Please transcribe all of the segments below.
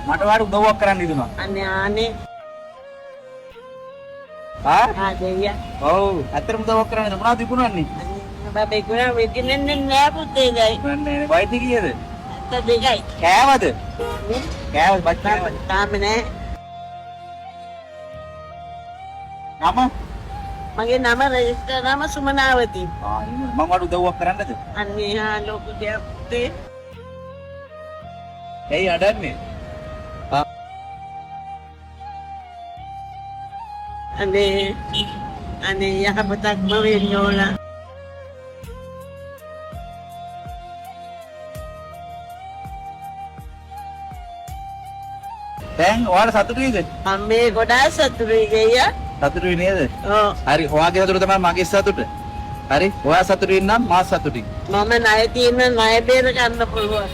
මට වාට උදව්වක් කරන්න ඉදුණා. අනේ දෙවියා. ඔව් ඇත්තටම උදව්වක් කරන්න මොනවද තිබුණන්නේ? බබේ ගුණා වෙදින්නේ නෑ පුතේ ගයි. නෑ වයිද කීයද? අත දෙකයි. කෑවද? කෑවද බච්චා? තාම නෑ. නම? මගේ නම රෙජිස්ටර් නම සුමනාවති. මම වාට උදව්වක් කරන්නද? අනේ ලොකු දෙයක් පුතේ. ඇයි අඩන්නේ? අනේ යහපතක්ම වෙන්න ඕන. දැන් ඔයාලා සතුටුයිද? අම්මේ ගොඩාක් සතුටුයි ගියා. සතුටුයි නේද? ඔව්. හරි ඔයාගේ සතුට තමයි මගේ සතුට. හරි ඔයා සතුටුයි නම් මා සතුටුයි. මම ණය තියෙන ණය බේර ගන්න පුළුවන්.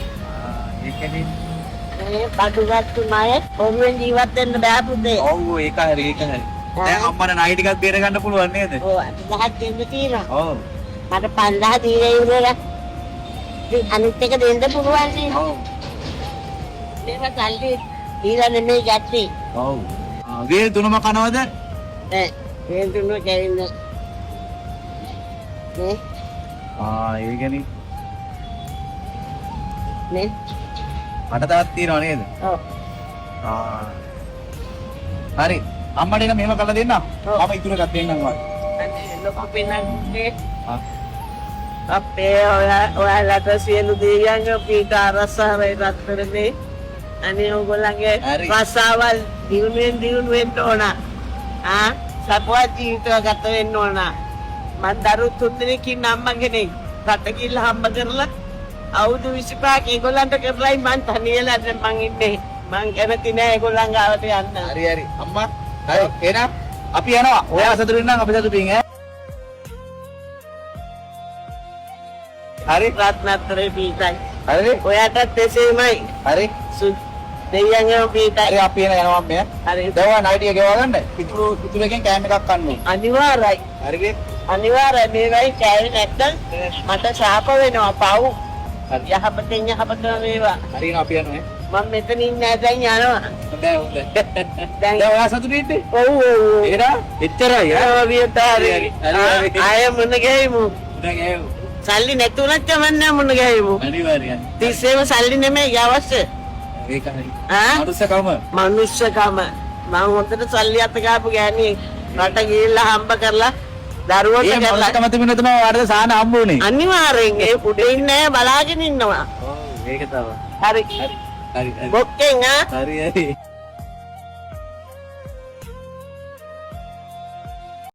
ඒකනේ. මේ බඩුගත්තු ණය ඔරුවෙන් ජීවත් වෙන්න බෑ පුතේ. ඔව් ඒක හරි. දැන් අම්මට ණය ටිකක් බේර ගන්න පුළුවන් නේද? ඔව් 10ක් දෙන්න තියෙනවා. ඔව්. මට 5000 දීලා ඉවරලා. අනිත් එක දෙන්න පුළුවන් නේ. ඔව්. මේක සල්ලි දීලා නෙමෙයි ගත්තේ. ඔව්. ගේ තුනම කනවද? ඈ මේ දුන්න කැවින්න. නේ ඒකනේ. නේ මට තවත් තියෙනව නේද? ඔව්. හරි. අම්මට එන මෙහෙම කරලා දෙන්න. මම ඉතුරු එකක් දෙන්නම් වාට. අනේ ලොකු පින්නන්නේ. අපේ ඔයාලට සියලු දෙවියන් පීඨ ආරසාවේ රත්තරනේ. අනේ ඔයගොල්ලන්ගේ රසාවල් දිනුවෙන් වෙන්න ඕන. සපුවත් ජීවිතය ගත වෙන්න ඕන. මන් දරු 3 දෙනෙක්ින් අම්මා කෙනෙක්. රට ගිහිල්ලා හම්බ කරලා අවුරුදු 25ක් ඒගොල්ලන්ට කරලායි මං තනියලා දැන් මං ඉන්නේ. මං කැමති නෑ ඒගොල්ලන් ගාවට යන්න. හරි අම්මා. හරි එහෙනම් අපි යනවා. ඔයා සතුටින් නම් අපි සතුටින් ඈ. හරි රත්නත්‍රේ පීඨයි. හරි. ඔයාටත් එසේමයි. හරි. දෙවියන්ගේ පීඨයි. හරි අපි යනවා අම්මේ. හරි. දවවා නයිට් එක ගෙවා ගන්න. පිටුල එකෙන් කෑම එකක් කන්න ඕනේ. අනිවාර්යයි. හරිද? අනිවාර්යයි මේවයි කෑවේ නැත්තම් මට ශාප වෙනවා පව්. යහපතෙන් යහපත වේවා. හරි අපි යනවා. මම මෙතන ඉන්නේ දැන් යනවා. හොඳයි. දැන් ඔයා සතුටින් ඉන්නේ? ඔව්. එහෙනම් එච්චරයි ඈ. විතරයි. ආය මොන ගෙයිමු. දැන් සල්ලි නැතුණත් කමන්නේ මොන ගෙයිමු. අනිවාර්යයෙන්. තිස්සේම සල්ලි නෙමෙයි අවශ්‍ය. ඒකයි. මනුස්සකම. මම හොඳට සල්ලි අත ගාපු ගෑණියෙක්. රට ගිහිල්ලා හම්බ කරලා දරුවන්ට කරලා. ඒ මනුස්සකම තිබුණ තමයි වාඩිද සාන හම්බුනේ. අනිවාර්යෙන් ඒ පුඩේ ඉන්නේ බලාගෙන ඉන්නවා. ඔව් ඒක තමයි. හරි. හරි. බොක්කෙන් හරි.